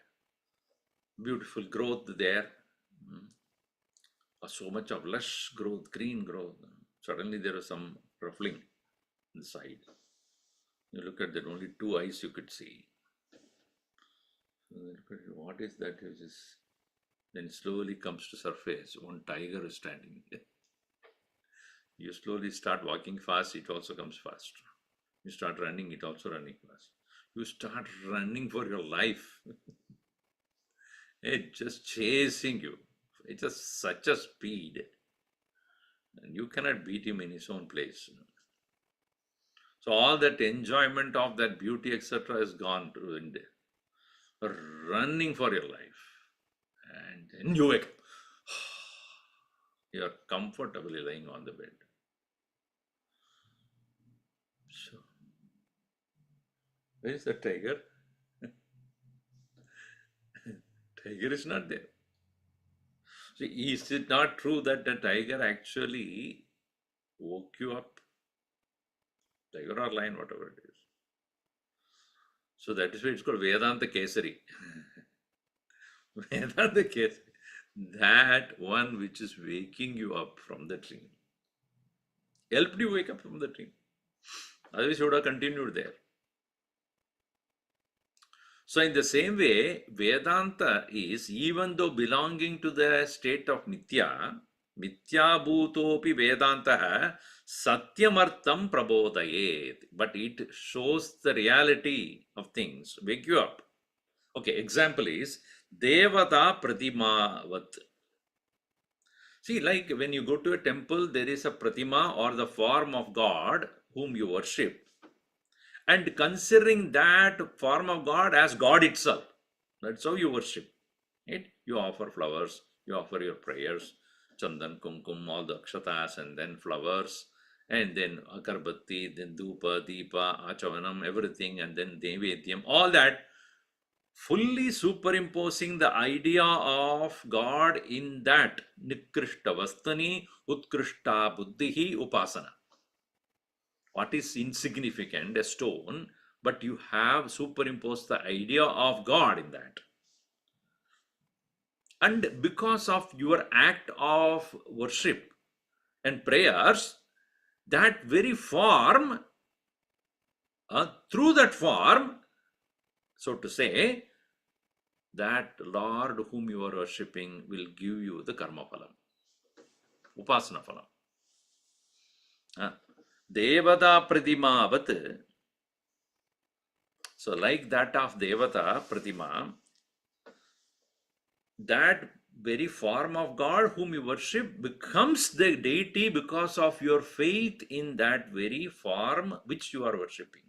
Beautiful growth there. So much of lush growth, green growth. Suddenly there was some ruffling inside. You look at that, only two eyes you could see. What is that? Then slowly comes to surface. One tiger is standing there. You slowly start walking fast, it also comes fast. You start running, it also running fast. You start running for your life. It's just chasing you. It's just such a speed. And you cannot beat him in his own place. So all that enjoyment of that beauty, etc., is gone to India. Running for your life. And then you wake up. You are comfortably lying on the bed. So, where is the tiger? Tiger is not there. So, is it not true that the tiger actually woke you up? Tiger or lion, whatever it is. So that is why it's called Vedanta Kesari. Vedanta Kesari. That one which is waking you up from the dream. Helped you wake up from the dream. Otherwise you would have continued there. So in the same way, Vedanta is, even though belonging to the state of Mithya, Mithya bhutopi Vedanta Satyamartham prabodhayet. But it shows the reality of things, wake you up. Okay, example is Devata Pratimavat. See, like when you go to a temple, there is a Pratima or the form of God whom you worship. And considering that form of God as God itself. That's how you worship. Right? You offer flowers, you offer your prayers, chandan, kumkum, all the akshatas, and then flowers, and then akarbatti, then dhupa, deepa, achavanam, everything, and then devedyam, all that, fully superimposing the idea of God in that nikrishta vastani, utkrishta buddhihi upasana. What is insignificant, a stone, but you have superimposed the idea of God in that. And because of your act of worship and prayers, that very form, through that form, so to say, that Lord whom you are worshipping will give you the karma phalam, upasana phalam. Devata Pratimavat. So like that of Devata Pratima, that very form of God whom you worship becomes the deity because of your faith in that very form which you are worshipping.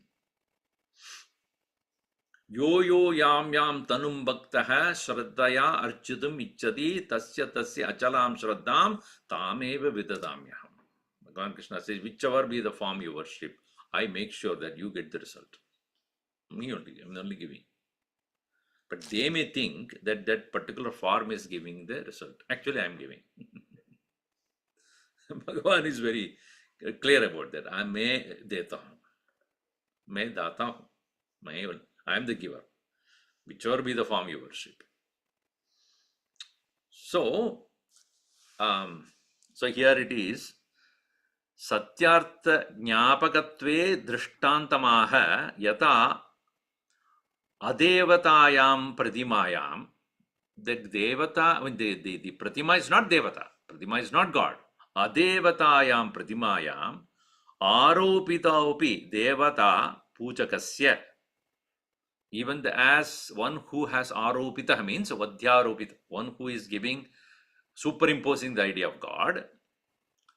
Yo yam tanum bhaktaha shraddaya architum ichchati tasya achalam shraddam tameva vidadamyaham. Bhagavan Krishna says, whichever be the form you worship, I make sure that you get the result. Me only, I'm only giving. But they may think that that particular form is giving the result. Actually, I am giving. Bhagavan is very clear about that. I may deta. मैं दाता हूँ, मैं, I am the giver, whichever be the form you worship. So, um, so here it is. Satyarth ज्ञापकत्वे दृष्टान्तमाह यथा अदेवतायां प्रतिमायां. That devata, I mean the pratima is not devata. Pratima is not God. Adevatayam pratimayam aropitaopi devata pujakasya. Even as one who has aropita means vadhyaropita, one who is giving, superimposing the idea of God.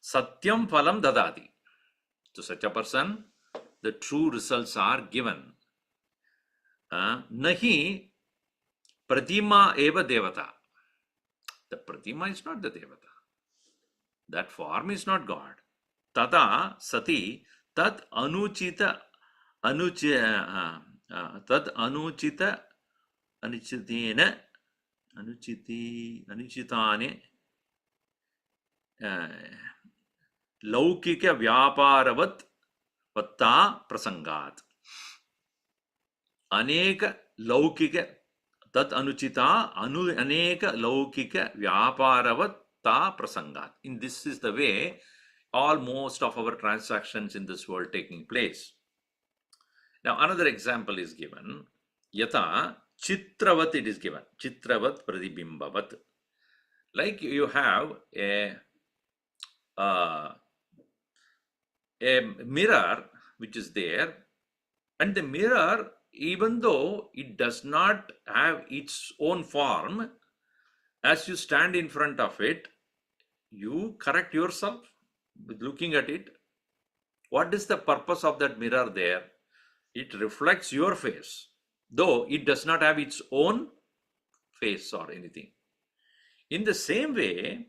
Satyam phalam dadati. To such a person, the true results are given. Nahi pratima eva devata. The pratima is not the devata. That form is not God. Tata sati tat anuchita tat anuchita anuchitena anuchitane laukika vyaparavat vatta prasangat. Aneka laukika tat anuchita aneka laukika vyaparavat prasangat. In this is the way all most of our transactions in this world taking place. Now another example is given. Yata chitravat, it is given. Chitravat pradibimbavat. Like you have a mirror which is there, and the mirror, even though it does not have its own form, as you stand in front of it, you correct yourself with looking at it. What is the purpose of that mirror there? It reflects your face, though it does not have its own face or anything. In the same way,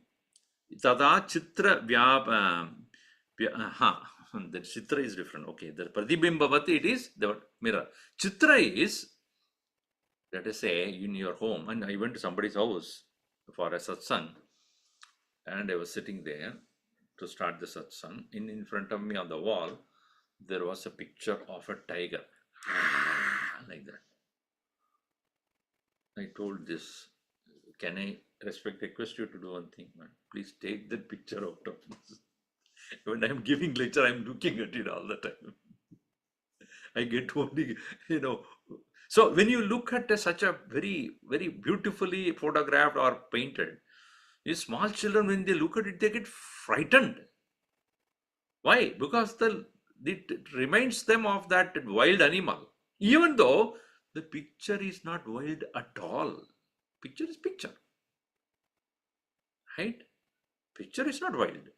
tada chitra the chitra is different. Okay, the pradibhimbavati, it is the mirror. Chitra is, let us say, in your home, and I went to somebody's house for a satsang, and I was sitting there to start the satsang. In front of me on the wall, there was a picture of a tiger, like that. I told this, can I request you to do one thing, man? Please take that picture out of this. When I'm giving lecture, I'm looking at it all the time. I get only, So when you look at such a very, very beautifully photographed or painted, these small children, when they look at it, they get frightened. Why? Because it reminds them of that wild animal. Even though the picture is not wild at all. Picture is picture. Right? Picture is not wild.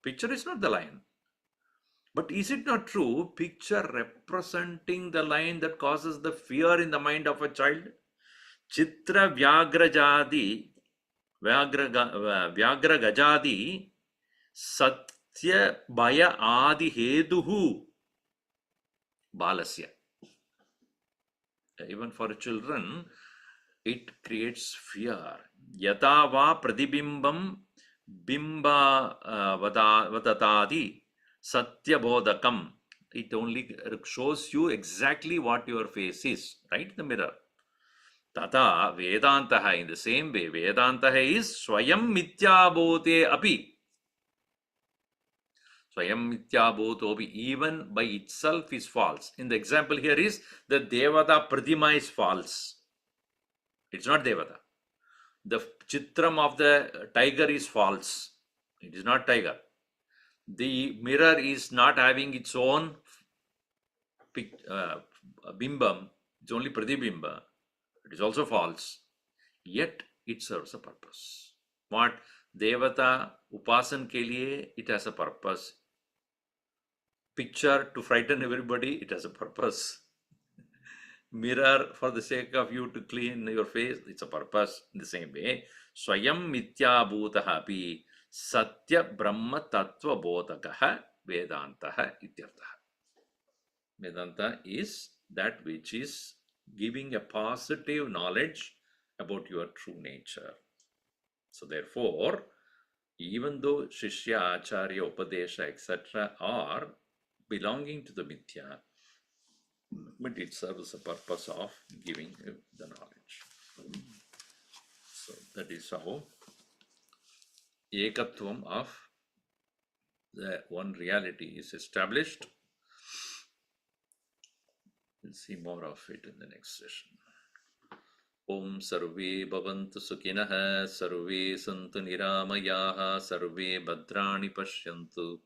Picture is not the lion. But is it not true? Picture representing the lion that causes the fear in the mind of a child? Chitra Vyagrajadi Vyagra Gajadi Satya Bhaya Adi Heduhu Balasya. Even for children, it creates fear. Yatava Pradibimbam Bimba Vadatadi Satya Bodhakam. It only shows you exactly what your face is, right? The mirror. Tata Vedantaha, in the same way, Vedantaha is Swayam Mityabhote api. Swayam Mityabhotopi, even by itself is false. In the example here is the Devata Pratima is false. It's not Devata. The chitram of the tiger is false. It is not tiger. The mirror is not having its own bimbam. It's only pradibimba. It is also false. Yet it serves a purpose. What? Devata upasan ke liye, it has a purpose. Picture to frighten everybody, it has a purpose. Mirror for the sake of you to clean your face, it's a purpose. In the same way, Swayam Mitya Bhutaha api Satya Brahma Tattva Bodhakaha Vedantaha Ityarthaha. Vedanta is that which is giving a positive knowledge about your true nature. So therefore, even though Shishya, Acharya, Upadesha, etc. are belonging to the Mithya, but it serves the purpose of giving the knowledge. So that is how ekatvam of the one reality is established. We'll see more of it in the next session. Om sarve bhavantu sukhinah, sarve santu niramayaha, sarve bhadrani pashyantu,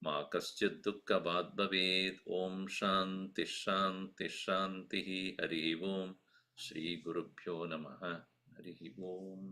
ma kaschid dukkha bhad bhavet. Om shanti shanti shanti. Hari Om. Shri Gurubhyo Namaha. Hari Om.